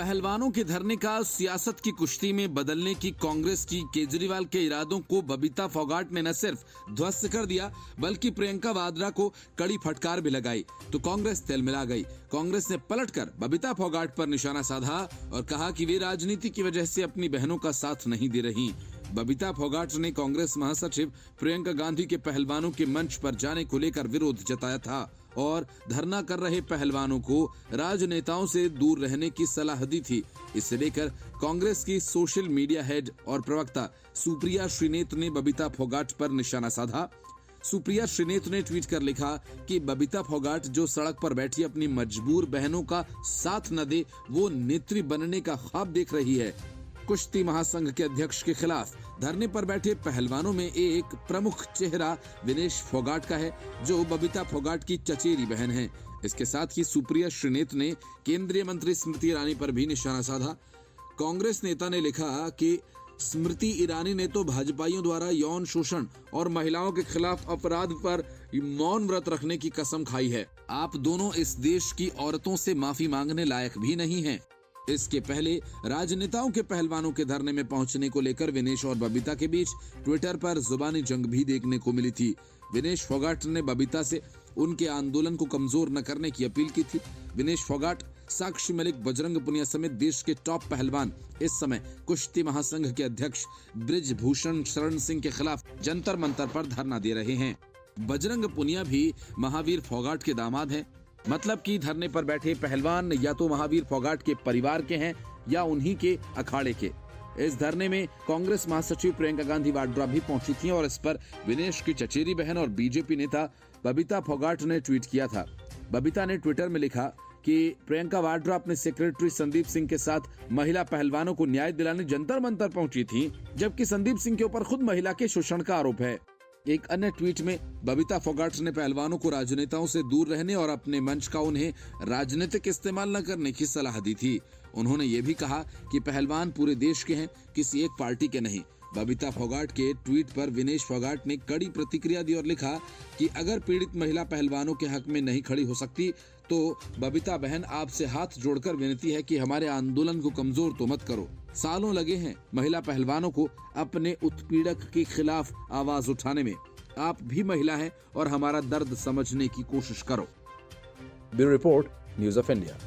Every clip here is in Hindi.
पहलवानों के धरने का सियासत की कुश्ती में बदलने की कांग्रेस की केजरीवाल के इरादों को बबीता फोगाट ने न सिर्फ ध्वस्त कर दिया बल्कि प्रियंका वाड्रा को कड़ी फटकार भी लगाई तो कांग्रेस तिलमिला गई। कांग्रेस ने पलटकर बबीता फोगाट पर निशाना साधा और कहा कि वे राजनीति की वजह से अपनी बहनों का साथ नहीं दे रही। बबीता फोगाट ने कांग्रेस महासचिव प्रियंका गांधी के पहलवानों के मंच पर जाने को लेकर विरोध जताया था और धरना कर रहे पहलवानों को राजनेताओं से दूर रहने की सलाह दी थी। इसे लेकर कांग्रेस की सोशल मीडिया हेड और प्रवक्ता सुप्रिया श्रीनेत ने बबीता फोगाट पर निशाना साधा। सुप्रिया श्रीनेत ने ट्वीट कर लिखा कि बबीता फोगाट जो सड़क पर बैठी अपनी मजबूर बहनों का साथ न दे वो नेत्री बनने का ख्वाब देख रही है। कुश्ती महासंघ के अध्यक्ष के खिलाफ धरने पर बैठे पहलवानों में एक प्रमुख चेहरा विनेश फोगाट का है जो बबीता फोगाट की चचेरी बहन है। इसके साथ ही सुप्रिया श्रीनेत ने केंद्रीय मंत्री स्मृति ईरानी पर भी निशाना साधा। कांग्रेस नेता ने लिखा कि स्मृति ईरानी ने तो भाजपाइयों द्वारा यौन शोषण और महिलाओं के खिलाफ अपराध पर मौन व्रत रखने की कसम खाई है। आप दोनों इस देश की औरतों से माफी मांगने लायक भी नहीं हैं। इसके पहले राजनेताओं के पहलवानों के धरने में पहुंचने को लेकर विनेश और बबीता के बीच ट्विटर पर जुबानी जंग भी देखने को मिली थी। विनेश फोगाट ने बबीता से उनके आंदोलन को कमजोर न करने की अपील की थी। विनेश फोगाट, साक्षी मलिक, बजरंग पुनिया समेत देश के टॉप पहलवान इस समय कुश्ती महासंघ के अध्यक्ष ब्रिजभूषण शरण सिंह के खिलाफ जंतर मंतर पर धरना दे रहे हैं। बजरंग पुनिया भी महावीर फोगाट के दामाद हैं। मतलब कि धरने पर बैठे पहलवान या तो महावीर फोगाट के परिवार के हैं या उन्हीं के अखाड़े के। इस धरने में कांग्रेस महासचिव प्रियंका गांधी वाड्रा भी पहुंची थी और इस पर विनेश की चचेरी बहन और बीजेपी नेता बबीता फोगाट ने ट्वीट किया था। बबीता ने ट्विटर में लिखा कि प्रियंका वाड्रा अपने सेक्रेटरी संदीप सिंह के साथ महिला पहलवानों को न्याय दिलाने जंतर मंतर पहुंची थी, जबकि संदीप सिंह के ऊपर खुद महिला के शोषण का आरोप है। एक अन्य ट्वीट में बबीता फोगाट ने पहलवानों को राजनेताओं से दूर रहने और अपने मंच का उन्हें राजनीतिक इस्तेमाल न करने की सलाह दी थी। उन्होंने ये भी कहा कि पहलवान पूरे देश के हैं, किसी एक पार्टी के नहीं। बबीता फोगाट के ट्वीट पर विनेश फोगाट ने कड़ी प्रतिक्रिया दी और लिखा कि अगर पीड़ित महिला पहलवानों के हक में नहीं खड़ी हो सकती तो बबीता बहन आपसे हाथ जोड़कर विनती है कि हमारे आंदोलन को कमजोर तो मत करो। सालों लगे हैं महिला पहलवानों को अपने उत्पीड़क के खिलाफ आवाज उठाने में। आप भी महिला हैं और हमारा दर्द समझने की कोशिश करो। Bureau report, news of India.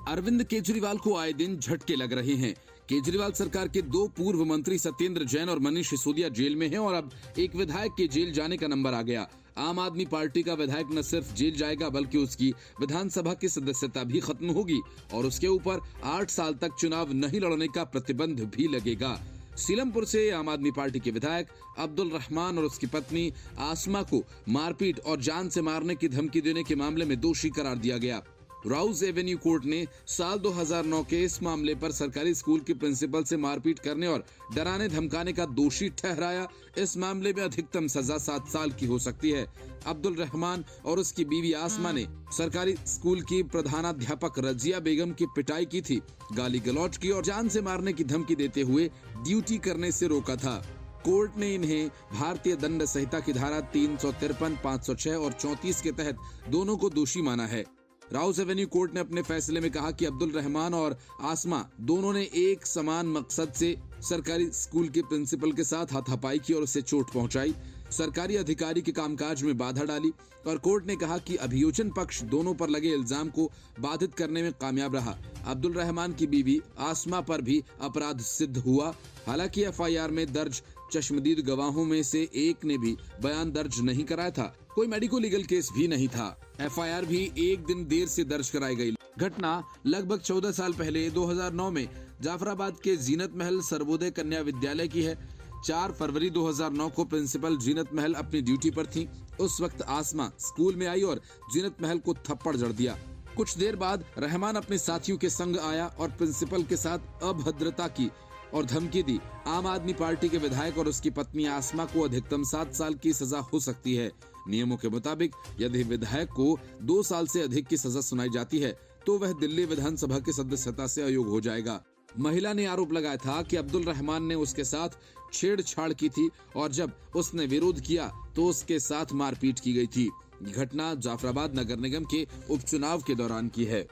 Arvind Kejriwal को आए दिन झटके लग रहे हैं। केजरीवाल सरकार के दो पूर्व मंत्री सत्येंद्र जैन और मनीष सिसोदिया जेल में हैं और अब एक विधायक के जेल जाने का नंबर आ गया। आम आदमी पार्टी का विधायक न सिर्फ जेल जाएगा बल्कि उसकी विधानसभा की सदस्यता भी खत्म होगी और उसके ऊपर 8 साल तक चुनाव नहीं लड़ने का प्रतिबंध भी लगेगा। सीलमपुर से आम आदमी पार्टी के विधायक अब्दुल रहमान और उसकी पत्नी आसमा को मारपीट और जान से मारने की धमकी देने के मामले में दोषी करार दिया गया। राउज एवेन्यू कोर्ट ने साल 2009 के इस मामले पर सरकारी स्कूल के प्रिंसिपल से मारपीट करने और डराने धमकाने का दोषी ठहराया। इस मामले में अधिकतम सजा 7 साल की हो सकती है। अब्दुल रहमान और उसकी बीवी आसमा ने सरकारी स्कूल की प्रधानाध्यापक रजिया बेगम की पिटाई की थी, गाली गलौज की और जान से मारने की धमकी देते हुए ड्यूटी करने से रोका था। कोर्ट ने इन्हें भारतीय दंड संहिता की धारा 353, 506 और 34 के तहत दोनों को दोषी माना है। राउस एवेन्यू कोर्ट ने अपने फैसले में कहा कि अब्दुल रहमान और आसमा दोनों ने एक समान मकसद से सरकारी स्कूल के प्रिंसिपल के साथ हाथापाई की और उसे चोट पहुंचाई, सरकारी अधिकारी के कामकाज में बाधा डाली और कोर्ट ने कहा कि अभियोजन पक्ष दोनों पर लगे इल्जाम को बाधित करने में कामयाब रहा। अब्दुल रहमान की बीवी आसमा पर भी अपराध सिद्ध हुआ। हालांकि एफआईआर में दर्ज चश्मदीद गवाहों में से एक ने भी बयान दर्ज नहीं कराया था। कोई मेडिको लीगल केस भी नहीं था। एफआईआर भी एक दिन देर से दर्ज कराई गई। घटना लगभग 14 साल पहले 2009 में जाफराबाद के जीनत महल सर्वोदय कन्या विद्यालय की है। 4 फरवरी 2009 को प्रिंसिपल जीनत महल अपनी ड्यूटी पर थी। उस वक्त आसमा स्कूल में आई और जीनत महल को थप्पड़ जड़ दिया। कुछ देर बाद रहमान अपने साथियों के संग आया और प्रिंसिपल के साथ अभद्रता की और धमकी दी। आम आदमी पार्टी के विधायक और उसकी पत्नी आसमा को अधिकतम 7 साल की सजा हो सकती है। नियमों के मुताबिक यदि विधायक को 2 साल से अधिक की सजा सुनाई जाती है तो वह दिल्ली विधानसभा की सदस्यता से अयोग्य हो जाएगा। महिला ने आरोप लगाया था कि अब्दुल रहमान ने उसके साथ छेड़छाड़ की थी और जब उसने विरोध किया तो उसके साथ मारपीट की गई थी। घटना जाफराबाद नगर निगम के उपचुनाव के दौरान की है।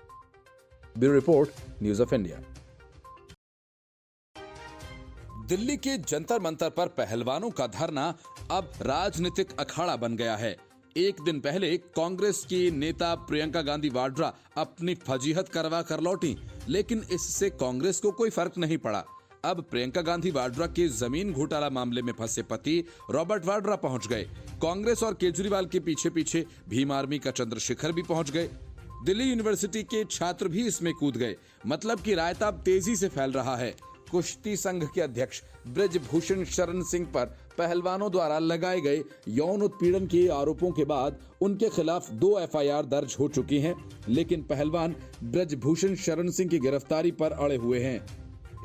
Bureau report, news of India. Delhi के जंतर मंतर पर पहलवानों का धरना अब राजनीतिक अखाड़ा बन गया है। एक दिन पहले कांग्रेस की नेता प्रियंका गांधी वाड्रा अपनी फजीहत करवा कर लौटी, लेकिन इससे कांग्रेस को कोई फर्क नहीं पड़ा। अब प्रियंका गांधी वाड्रा के जमीन घोटाला मामले में फंसे पति रॉबर्ट वाड्रा पहुंच गए। कांग्रेस और केजरीवाल के पीछे पीछे भीम आर्मी का चंद्रशेखर भी पहुंच गए। दिल्ली यूनिवर्सिटी के छात्र भी इसमें कूद गए। मतलब कि रायता अब तेजी से फैल रहा है। कुश्ती संघ के अध्यक्ष ब्रजभूषण शरण सिंह पर पहलवानों द्वारा लगाए गए यौन उत्पीड़न के आरोपों के बाद उनके खिलाफ 2 एफआईआर दर्ज हो चुकी हैं, लेकिन पहलवान ब्रजभूषण शरण सिंह की गिरफ्तारी पर अड़े हुए हैं।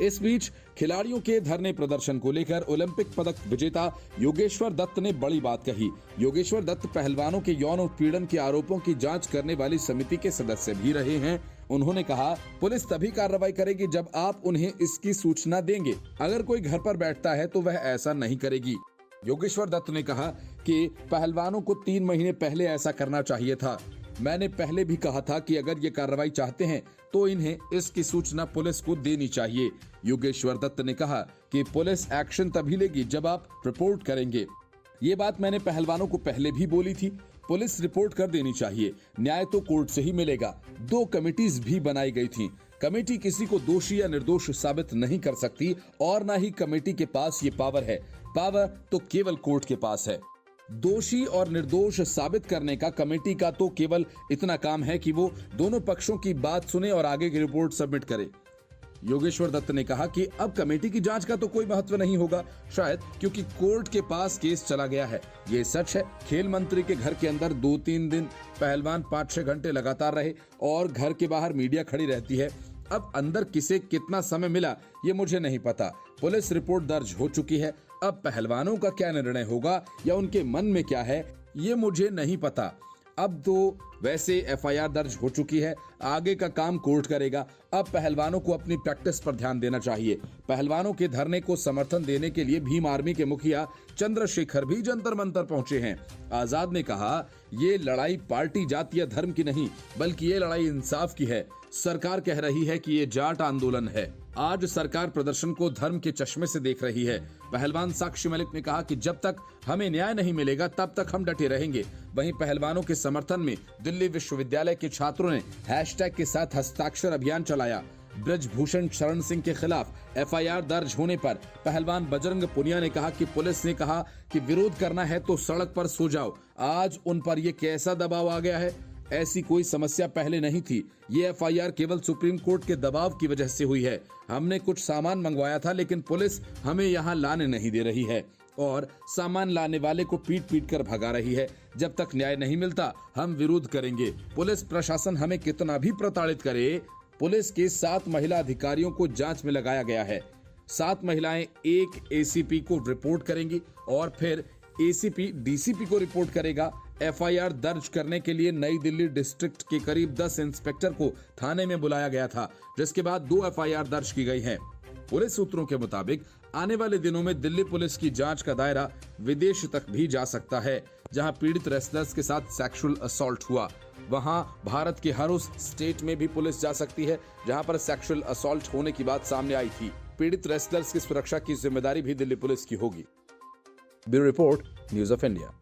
इस बीच खिलाड़ियों के धरने प्रदर्शन को लेकर ओलंपिक पदक विजेता योगेश्वर दत्त ने बड़ी बात कही। योगेश्वर दत्त पहलवानों के यौन उत्पीड़न के आरोपों की जांच करने वाली समिति के सदस्य भी रहे हैं। उन्होंने कहा, पुलिस तभी कार्रवाई करेगी जब आप उन्हें इसकी सूचना देंगे। अगर कोई घर पर बैठता है तो वह ऐसा नहीं करेगी। योगेश्वर दत्त ने कहा कि पहलवानों को 3 महीने पहले ऐसा करना चाहिए था। मैंने पहले भी कहा था कि अगर ये कार्रवाई चाहते हैं तो इन्हें इसकी सूचना पुलिस को देनी चाहिए। योगेश्वर दत्त ने कहा कि पुलिस एक्शन तभी लेगी जब आप रिपोर्ट करेंगे। ये बात मैंने पहलवानों को पहले भी बोली थी। पुलिस रिपोर्ट कर देनी चाहिए। न्याय तो कोर्ट से ही मिलेगा। 2 कमेटीज भी बनाई गई थी। कमेटी किसी को दोषी या निर्दोष साबित नहीं कर सकती और न ही कमेटी के पास ये पावर है। पावर तो केवल कोर्ट के पास है। दोषी और निर्दोष साबित करने का कमेटी का तो केवल इतना काम है कि वो दोनों पक्षों की बात सुने और आगे की रिपोर्ट सबमिट करे। योगेश्वर दत्त ने कहा कि अब कमेटी की जांच का तो कोई महत्व नहीं होगा, शायद क्योंकि कोर्ट के पास केस चला गया है। ये सच है, खेल मंत्री के घर के अंदर 2-3 दिन पहलवान 5-6 घंटे लगातार रहे और घर के बाहर मीडिया खड़ी रहती है। अब अंदर किसे कितना समय मिला ये मुझे नहीं पता। पुलिस रिपोर्ट दर्ज हो चुकी है। अब पहलवानों का क्या निर्णय होगा या उनके मन में क्या है ये मुझे नहीं पता। अब तो वैसे एफआईआर दर्ज हो चुकी है, आगे का काम कोर्ट करेगा। अब पहलवानों को अपनी प्रैक्टिस पर ध्यान देना चाहिए। पहलवानों के धरने को समर्थन देने के लिए भीम आर्मी के मुखिया चंद्रशेखर भी जंतर मंतर पहुंचे हैं। आजाद ने कहा, ये लड़ाई पार्टी जाति या धर्म की नहीं बल्कि ये लड़ाई इंसाफ की है। सरकार कह रही है कि ये जाट आंदोलन है। आज सरकार प्रदर्शन को धर्म के चश्मे से देख रही है। पहलवान साक्षी मलिक ने कहा कि जब तक हमें न्याय नहीं मिलेगा तब तक हम डटे रहेंगे। वहीं पहलवानों के समर्थन में दिल्ली विश्वविद्यालय के छात्रों ने हैशटैग के साथ हस्ताक्षर अभियान चलाया। ब्रजभूषण शरण सिंह के खिलाफ एफआईआर दर्ज होने पर पहलवान बजरंग पुनिया ने कहा कि पुलिस ने कहा कि विरोध करना है तो सड़क पर सो जाओ। आज उन पर ये कैसा दबाव आ गया है? ऐसी कोई समस्या पहले नहीं थी। ये एफआईआर केवल सुप्रीम कोर्ट के दबाव की वजह से हुई है। हमने कुछ सामान मंगवाया था लेकिन पुलिस हमें यहाँ लाने नहीं दे रही है और सामान लाने वाले को पीट पीट कर भगा रही है। जब तक न्याय नहीं मिलता हम विरोध करेंगे। पुलिस प्रशासन हमें कितना भी प्रताड़ित करे, पुलिस के 7 महिला अधिकारियों को जांच में लगाया गया है। 7 महिलाएं एक एसीपी को रिपोर्ट करेंगी और फिर एसीपी डीसीपी को रिपोर्ट करेगा। एफआईआर दर्ज करने के लिए नई दिल्ली डिस्ट्रिक्ट के करीब 10 इंस्पेक्टर को थाने में बुलाया गया था, जिसके बाद 2 एफआईआर दर्ज की गई हैं। पुलिस सूत्रों के मुताबिक आने वाले दिनों में दिल्ली पुलिस की जांच का दायरा विदेश तक भी जा सकता है। जहां पीड़ित रेसलर्स के साथ सेक्सुअल असॉल्ट हुआ, वहां भारत के हर उस स्टेट में भी पुलिस जा सकती है जहां पर सेक्सुअल असॉल्ट होने की बात सामने आई थी। पीड़ित रेसलर्स की सुरक्षा की जिम्मेदारी भी दिल्ली पुलिस की होगी। Bureau report, news of India.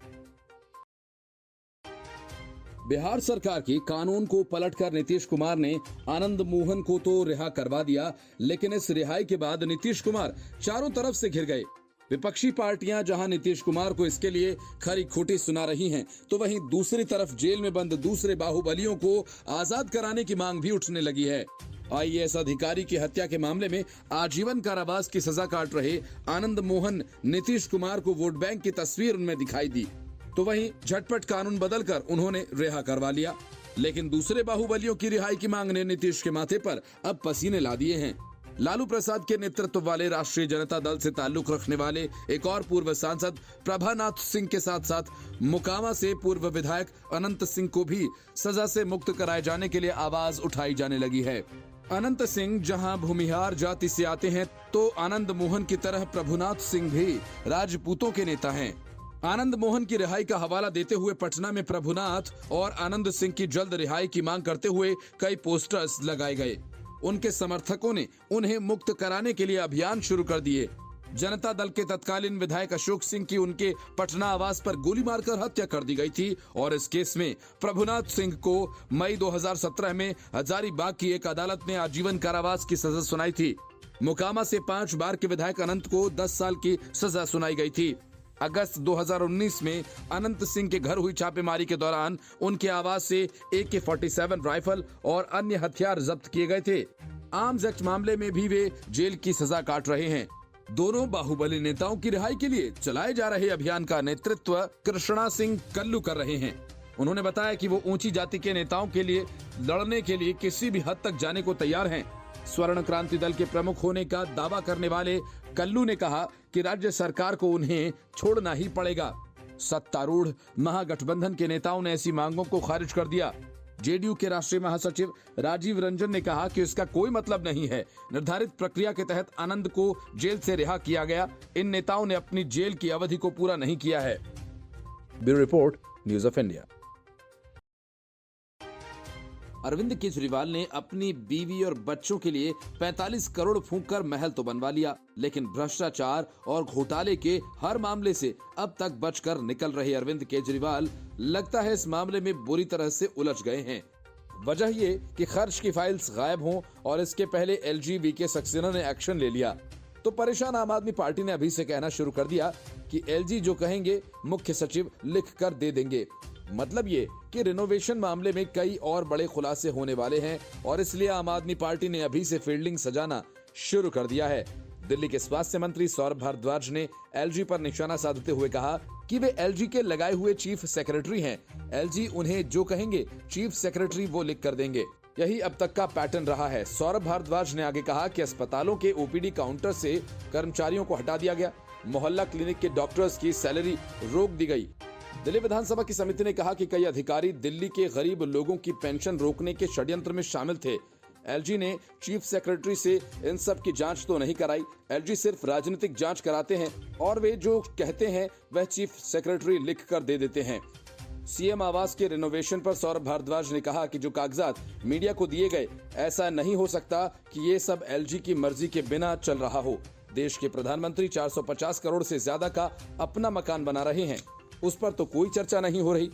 Bihar सरकार की कानून को पलटकर नीतीश कुमार ने आनंद मोहन को तो रिहा करवा दिया, लेकिन इस रिहाई के बाद नीतीश कुमार चारों तरफ से घिर गए। विपक्षी पार्टियां जहां नीतीश कुमार को इसके लिए खरी खोटी सुना रही हैं, तो वहीं दूसरी तरफ जेल में बंद दूसरे बाहुबलियों को आजाद कराने की मांग भी उठने लगी है। आईएएस अधिकारी की हत्या के मामले में आजीवन कारावास की सजा काट रहे आनंद मोहन नीतीश कुमार को वोट बैंक की तस्वीर उनमें दिखाई दी, तो वहीं झटपट कानून बदलकर उन्होंने रिहा करवा लिया। लेकिन दूसरे बाहुबलियों की रिहाई की मांग ने नीतीश के माथे पर अब पसीने ला दिए हैं। लालू प्रसाद के नेतृत्व वाले राष्ट्रीय जनता दल से ताल्लुक रखने वाले एक और पूर्व सांसद प्रभानाथ सिंह के साथ साथ मोकामा से पूर्व विधायक अनंत सिंह को भी सजा से मुक्त कराए जाने के लिए आवाज उठाई जाने लगी है। अनंत सिंह जहां भूमिहार जाति से आते हैं, तो आनंद मोहन की तरह प्रभुनाथ सिंह भी राजपूतों के नेता हैं। आनंद मोहन की रिहाई का हवाला देते हुए पटना में प्रभुनाथ और आनंद सिंह की जल्द रिहाई की मांग करते हुए कई पोस्टर्स लगाए गए। उनके समर्थकों ने उन्हें मुक्त कराने के लिए अभियान शुरू कर दिए। जनता दल के तत्कालीन विधायक अशोक सिंह की उनके पटना आवास पर गोली मारकर हत्या कर दी गई थी और इस केस में प्रभुनाथ सिंह को मई 2017 में हजारीबाग की एक अदालत ने आजीवन कारावास की सजा सुनाई थी। मोकामा से 5 बार के विधायक अनंत को 10 साल की सजा सुनाई गई थी। अगस्त 2019 में अनंत सिंह के घर हुई छापेमारी के दौरान उनके आवास से AK-47 राइफल और अन्य हथियार जब्त किए गए थे। आर्म्स एक्ट मामले में भी वे जेल की सजा काट रहे हैं। दोनों बाहुबली नेताओं की रिहाई के लिए चलाए जा रहे अभियान का नेतृत्व कृष्णा सिंह कल्लू कर रहे हैं। उन्होंने बताया कि वो ऊंची जाति के नेताओं के लिए लड़ने के लिए किसी भी हद तक जाने को तैयार हैं। स्वर्ण क्रांति दल के प्रमुख होने का दावा करने वाले कल्लू ने कहा कि राज्य सरकार को उन्हें छोड़ना ही पड़ेगा। सत्तारूढ़ महागठबंधन के नेताओं ने ऐसी मांगों को खारिज कर दिया। जेडीयू के राष्ट्रीय महासचिव राजीव रंजन ने कहा कि इसका कोई मतलब नहीं है। निर्धारित प्रक्रिया के तहत आनंद को जेल से रिहा किया गया। इन नेताओं ने अपनी जेल की अवधि को पूरा नहीं किया है। Bureau report, news of India. Arvind Kejriwal ने अपनी बीवी और बच्चों के लिए 45 करोड़ फूंककर महल तो बनवा लिया, लेकिन भ्रष्टाचार और घोटाले के हर मामले से अब तक बचकर निकल रहे अरविंद केजरीवाल लगता है इस मामले में बुरी तरह से उलझ गए हैं। वजह ये कि खर्च की फाइल्स गायब हों और इसके पहले LG वीके सक्सेना ने एक्शन ले लिया तो परेशान आम आदमी पार्टी ने अभी से कहना शुरू कर दिया कि LG जो कहेंगे मुख्य सचिव लिख कर दे देंगे। मतलब ये कि रिनोवेशन मामले में कई और बड़े खुलासे होने वाले हैं और इसलिए आम आदमी पार्टी ने अभी से फील्डिंग सजाना शुरू कर दिया है। दिल्ली के स्वास्थ्य मंत्री सौरभ भारद्वाज ने LG पर निशाना साधते हुए कहा कि वे LG के लगाए हुए चीफ सेक्रेटरी हैं। LG उन्हें जो कहेंगे चीफ सेक्रेटरी वो लिख कर देंगे। यही अब तक का पैटर्न रहा है। सौरभ भारद्वाज ने आगे कहा कि अस्पतालों के OPD काउंटर से कर्मचारियों को हटा दिया गया। मोहल्ला क्लिनिक के डॉक्टर्स की सैलरी रोक दी गई। दिल्ली विधानसभा की समिति ने कहा कि कई अधिकारी दिल्ली के गरीब लोगों की पेंशन रोकने के षड्यंत्र में शामिल थे। LG ने चीफ सेक्रेटरी से इन सब की जांच तो नहीं कराई। LG सिर्फ राजनीतिक जांच कराते हैं और वे जो कहते हैं वह चीफ सेक्रेटरी लिख कर दे देते हैं। CM आवास के रिनोवेशन पर सौरभ भारद्वाज ने कहा कि जो कागजात मीडिया को दिए गए, ऐसा नहीं हो सकता कि ये सब LG की मर्जी के बिना चल रहा हो। देश के प्रधानमंत्री 450 करोड़ से ज्यादा का अपना मकान बना रहे हैं, उस पर तो कोई चर्चा नहीं हो रही।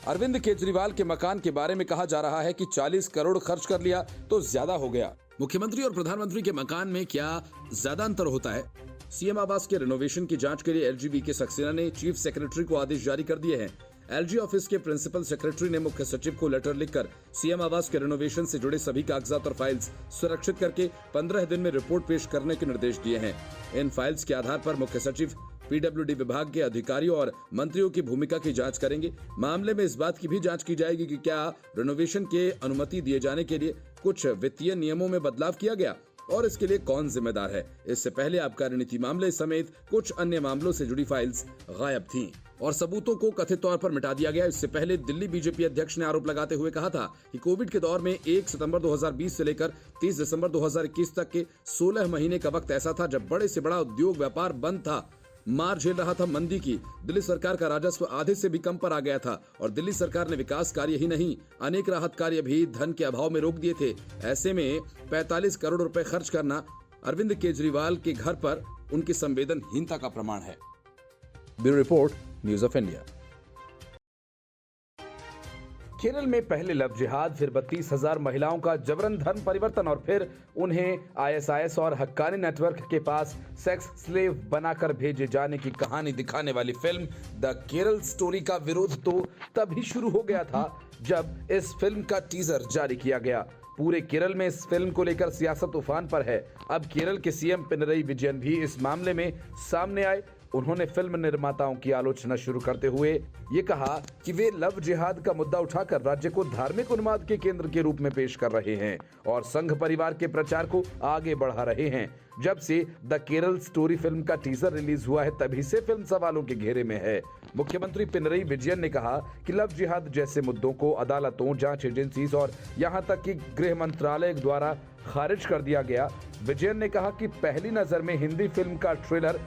अरविंद केजरीवाल के मकान के बारे में कहा जा रहा है कि 40 करोड़ खर्च कर लिया तो ज्यादा हो गया। मुख्यमंत्री और प्रधानमंत्री के मकान में क्या ज्यादा अंतर होता है? CM आवास के रिनोवेशन की जांच के लिए LG वीके सक्सेना ने चीफ सेक्रेटरी को आदेश जारी कर दिए हैं। LG ऑफिस के प्रिंसिपल सेक्रेटरी ने मुख्य सचिव को लेटर लिखकर CM आवास के रिनोवेशन से जुड़े सभी कागजात और फाइल्स सुरक्षित करके 15 दिन में रिपोर्ट पेश करने के निर्देश दिए हैं। इन फाइल्स के आधार पर मुख्य सचिव PWD विभाग के अधिकारियों और मंत्रियों की भूमिका की जांच करेंगे। मामले में इस बात की भी जांच की जाएगी कि क्या रिनोवेशन के अनुमति दिए जाने के लिए कुछ वित्तीय नियमों में बदलाव किया गया और इसके लिए कौन जिम्मेदार है। इससे पहले आबकारी नीति मामले समेत कुछ अन्य मामलों से जुड़ी फाइल्स गायब थीं और सबूतों को कथित तौर पर मिटा दिया गया। इससे पहले दिल्ली बीजेपी अध्यक्ष ने आरोप लगाते हुए कहा था कि कोविड के दौर में 1 सितंबर 2020 से लेकर 30 दिसंबर 2021 तक के 16 महीने का वक्त ऐसा था जब बड़े से बड़ा उद्योग व्यापार बंद था, मार झेल रहा था मंदी की। दिल्ली सरकार का राजस्व आधे से भी कम पर आ गया था और दिल्ली सरकार ने विकास कार्य ही नहीं अनेक राहत कार्य भी धन के अभाव में रोक दिए थे। ऐसे में 45 करोड़ रुपए खर्च करना अरविंद केजरीवाल के घर पर उनकी संवेदनहीनता का प्रमाण है। Bureau report, news of India. Kerala में पहले लव जिहाद, फिर 32,000 महिलाओं का जबरन धर्म परिवर्तन और फिर उन्हें ISIS और हक्कानी नेटवर्क के पास सेक्स स्लेव बनाकर भेजे जाने की कहानी दिखाने वाली फिल्म द केरल स्टोरी का विरोध तो तभी शुरू हो गया था जब इस फिल्म का टीजर जारी किया गया। पूरे केरल में इस फिल्म को लेकर सियासत उफान पर है। अब केरल के CM पिनरई विजयन भी इस मामले में सामने आए। उन्होंने फिल्म निर्माताओं की आलोचना शुरू करते हुए ये कहा कि वे लव जिहाद का मुद्दा उठाकर राज्य को धार्मिक उन्माद के केंद्र के रूप में पेश कर रहे हैं और संघ परिवार के प्रचार को आगे बढ़ा रहे हैं। जब से द केरल स्टोरी फिल्म का टीजर रिलीज हुआ है तभी से फिल्म सवालों के घेरे में है। मुख्यमंत्री पिनरई विजयन ने कहा कि लव जिहाद जैसे मुद्दों को अदालतों, जांच एजेंसीज और यहां तक कि गृह मंत्रालय द्वारा खारिज कर दिया गया। विजयन ने कहा कि पहली नजर में हिंदी फिल्म का ट्रेलर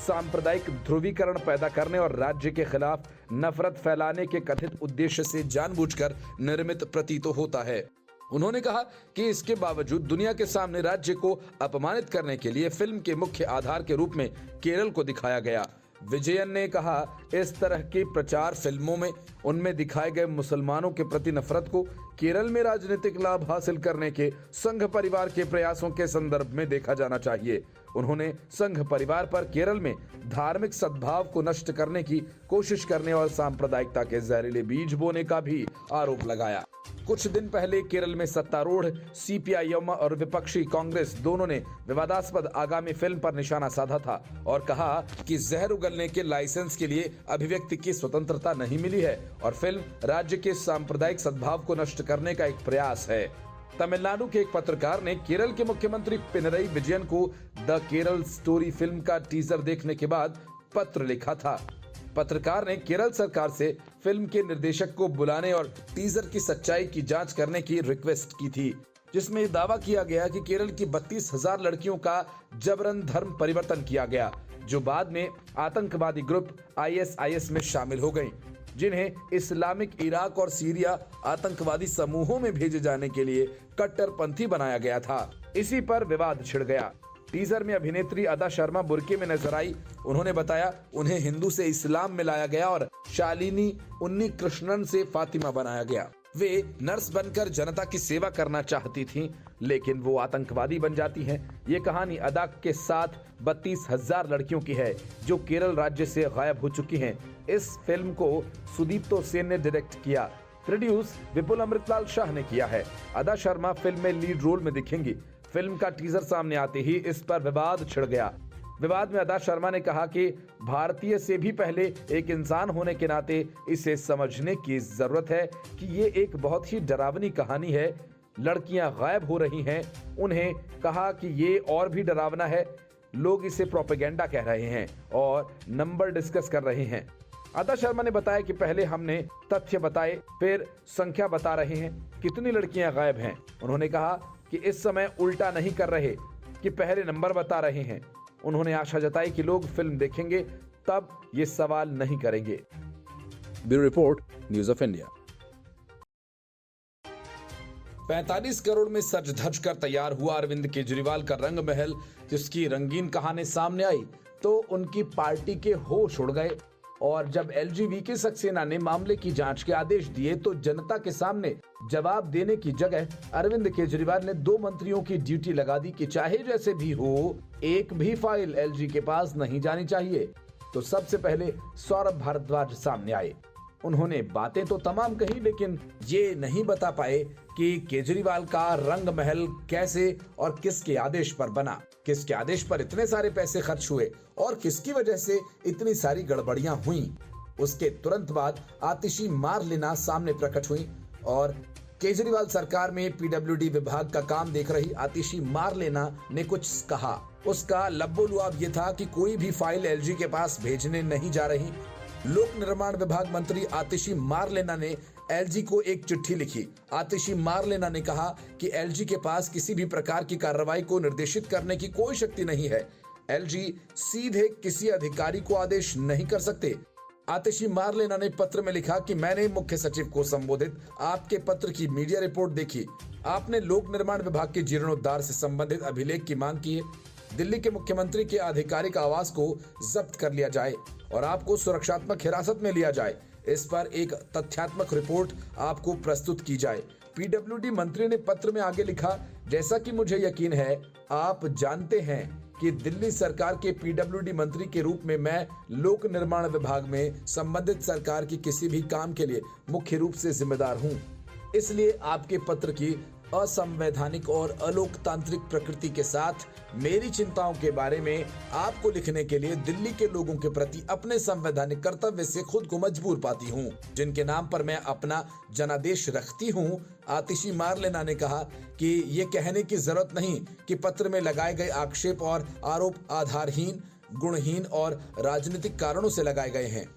सांप्रदायिक ध्रुवीकरण पैदा करने और राज्य के खिलाफ नफरत फैलाने के कथित उद्देश्य से जानबूझकर निर्मित प्रतीत होता है। उन्होंने कहा कि इसके बावजूद दुनिया के सामने राज्य को अपमानित करने के लिए फिल्म के मुख्य आधार के रूप में केरल को दिखाया गया। विजयन ने कहा, इस तरह के प्रचार फिल्मों में उनमें दिखाए गए मुसलमानों के प्रति नफरत को केरल में राजनीतिक लाभ हासिल करने के संघ परिवार के प्रयासों के संदर्भ में देखा जाना चाहिए। उन्होंने संघ परिवार पर केरल में धार्मिक सद्भाव को नष्ट करने की कोशिश करने और सांप्रदायिकता के जहरीले बीज बोने का भी आरोप लगाया। कुछ दिन पहले केरल में सत्तारूढ़ सीपीआईएम और विपक्षी कांग्रेस दोनों ने विवादास्पद आगामी फिल्म पर निशाना साधा था और कहा कि जहर उगलने के लाइसेंस के लिए अभिव्यक्ति की स्वतंत्रता नहीं मिली है और फिल्म राज्य के सांप्रदायिक सद्भाव को नष्ट करने का एक प्रयास है। तमिलनाडु के एक पत्रकार ने केरल के मुख्यमंत्री पिनरई विजयन को द केरल स्टोरी फिल्म का टीजर देखने के बाद पत्र लिखा था। पत्रकार ने केरल सरकार से फिल्म के निर्देशक को बुलाने और टीजर की सच्चाई की जांच करने की रिक्वेस्ट की थी, जिसमें दावा किया गया कि केरल की 32,000 लड़कियों का जबरन धर्म परिवर्तन किया गया, जो बाद में आतंकवादी ग्रुप ISIS में शामिल हो गईं, जिन्हें इस्लामिक इराक और सीरिया आतंकवादी समूहों में भेजे जाने के लिए कट्टरपंथी बनाया गया था। इसी पर विवाद छिड़ गया। टीजर में अभिनेत्री अदा शर्मा बुर्के में नजर आई। उन्होंने बताया उन्हें हिंदू से इस्लाम में लाया गया और शालिनी उन्नी कृष्णन से फातिमा बनाया गया। वे नर्स बनकर जनता की सेवा करना चाहती थीं, लेकिन वो आतंकवादी बन जाती हैं। ये कहानी अदा के साथ 32,000 लड़कियों की है जो केरल राज्य से गायब हो चुकी हैं। इस फिल्म को सुदीप्तो सेन ने डायरेक्ट किया। प्रोड्यूस विपुल अमृतलाल शाह ने किया है। अदा शर्मा फिल्म में लीड रोल में दिखेंगी। फिल्म का टीजर सामने आते ही इस पर विवाद छिड़ गया। विवाद में अदा शर्मा ने कहा कि भारतीय से भी पहले एक इंसान होने के नाते इसे समझने की जरूरत है कि ये एक बहुत ही डरावनी कहानी है। लड़कियां गायब हो रही हैं। उन्हें कहा कि ये और भी डरावना है। लोग इसे प्रोपेगेंडा कह रहे हैं और नंबर डिस्कस कर रहे हैं। अदा शर्मा ने बताया कि पहले हमने तथ्य बताए, फिर संख्या बता रहे हैं, कितनी लड़कियां गायब हैं। उन्होंने कहा कि इस समय उल्टा नहीं कर रहे कि पहले नंबर बता रहे हैं। उन्होंने आशा जताई कि लोग फिल्म देखेंगे, तब ये सवाल नहीं करेंगे। Bureau report, news of India. 45 crore में सज धज कर तैयार हुआ अरविंद केजरीवाल का रंग महल, जिसकी रंगीन कहानी सामने आई तो उनकी पार्टी के होश उड़ गए। और जब LGVK सक्सेना ने मामले की जांच के आदेश दिए तो जनता के सामने जवाब देने की जगह अरविंद केजरीवाल ने 2 मंत्रियों की ड्यूटी लगा दी कि चाहे जैसे भी हो, एक भी फाइल LG के पास नहीं जानी चाहिए। तो सबसे पहले सौरभ भारद्वाज सामने आए। उन्होंने बातें तो तमाम कही, लेकिन ये नहीं बता पाए कि केजरीवाल का रंग महल कैसे और किसके आदेश पर बना, किसके आदेश पर इतने सारे पैसे खर्च हुए और किसकी वजह से इतनी सारी गड़बड़ियां हुई। उसके तुरंत बाद आतिशी मारलेना सामने प्रकट हुई और केजरीवाल सरकार में PWD विभाग का काम देख रही आतिशी मारलेना ने कुछ कहा। उसका लब्बो-लुआब ये था कि कोई भी फाइल LG के पास भेजने नहीं जा रही। लोक निर्माण विभाग मंत्री आतिशी मारलेना ने LG को एक चिट्ठी लिखी। आतिशी मारलेना ने कहा कि LG के पास किसी भी प्रकार की कार्रवाई को निर्देशित करने की कोई शक्ति नहीं है। LG सीधे किसी अधिकारी को आदेश नहीं कर सकते। आतिशी मारलेना ने पत्र में लिखा कि मैंने मुख्य सचिव को संबोधित आपके पत्र की मीडिया रिपोर्ट देखी। आपने लोक निर्माण विभाग के जीर्णोद्धार से संबंधित अभिलेख की मांग की है। दिल्ली के मुख्यमंत्री के आधिकारिक आवास को जब्त कर लिया जाए और आपको सुरक्षात्मक हिरासत में लिया जाए। इस पर एक तथ्यात्मक रिपोर्ट आपको प्रस्तुत की जाए। PWD मंत्री ने पत्र में आगे लिखा, जैसा कि मुझे यकीन है आप जानते हैं कि दिल्ली सरकार के PWD मंत्री के रूप में मैं लोक निर्माण विभाग में संबंधित सरकार की किसी भी काम के लिए मुख्य रूप से जिम्मेदार हूं। इसलिए आपके पत्र की असंवैधानिक और अलोकतांत्रिक प्रकृति के साथ मेरी चिंताओं के बारे में आपको लिखने के लिए दिल्ली के लोगों के प्रति अपने संवैधानिक कर्तव्य से खुद को मजबूर पाती हूं, जिनके नाम पर मैं अपना जनादेश रखती हूं। आतिशी मारलेना ने कहा कि ये कहने की जरूरत नहीं कि पत्र में लगाए गए आक्षेप और आरोप आधारहीन, गुणहीन और राजनीतिक कारणों से लगाए गए हैं।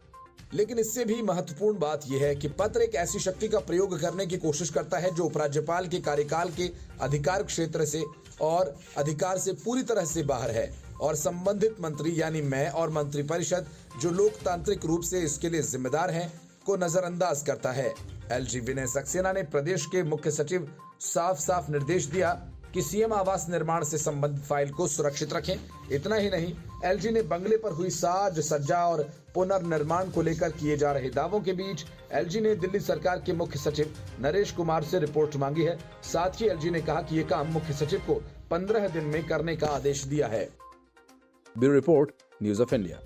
लेकिन इससे भी महत्वपूर्ण बात यह है कि पत्र एक ऐसी शक्ति का प्रयोग करने की कोशिश करता है जो उपराज्यपाल के कार्यकाल के अधिकार क्षेत्र से और अधिकार से पूरी तरह से बाहर है और संबंधित मंत्री यानी मैं और मंत्रिपरिषद जो लोकतांत्रिक रूप से इसके लिए जिम्मेदार हैं को नजरअंदाज करता है। एलजी विनय सक्सेना ने प्रदेश के मुख्य सचिव साफ साफ निर्देश दिया कि सीएम आवास निर्माण से संबंधित फाइल को सुरक्षित रखें। इतना ही नहीं, एलजी ने बंगले पर हुई साज सज्जा और पुनर्निर्माण को लेकर किए जा रहे दावों के बीच एलजी ने दिल्ली सरकार के मुख्य सचिव नरेश कुमार से रिपोर्ट मांगी है। साथ ही एलजी ने कहा कि ये काम मुख्य सचिव को 15 दिन में करने का आदेश दिया है। Bureau report, news of India.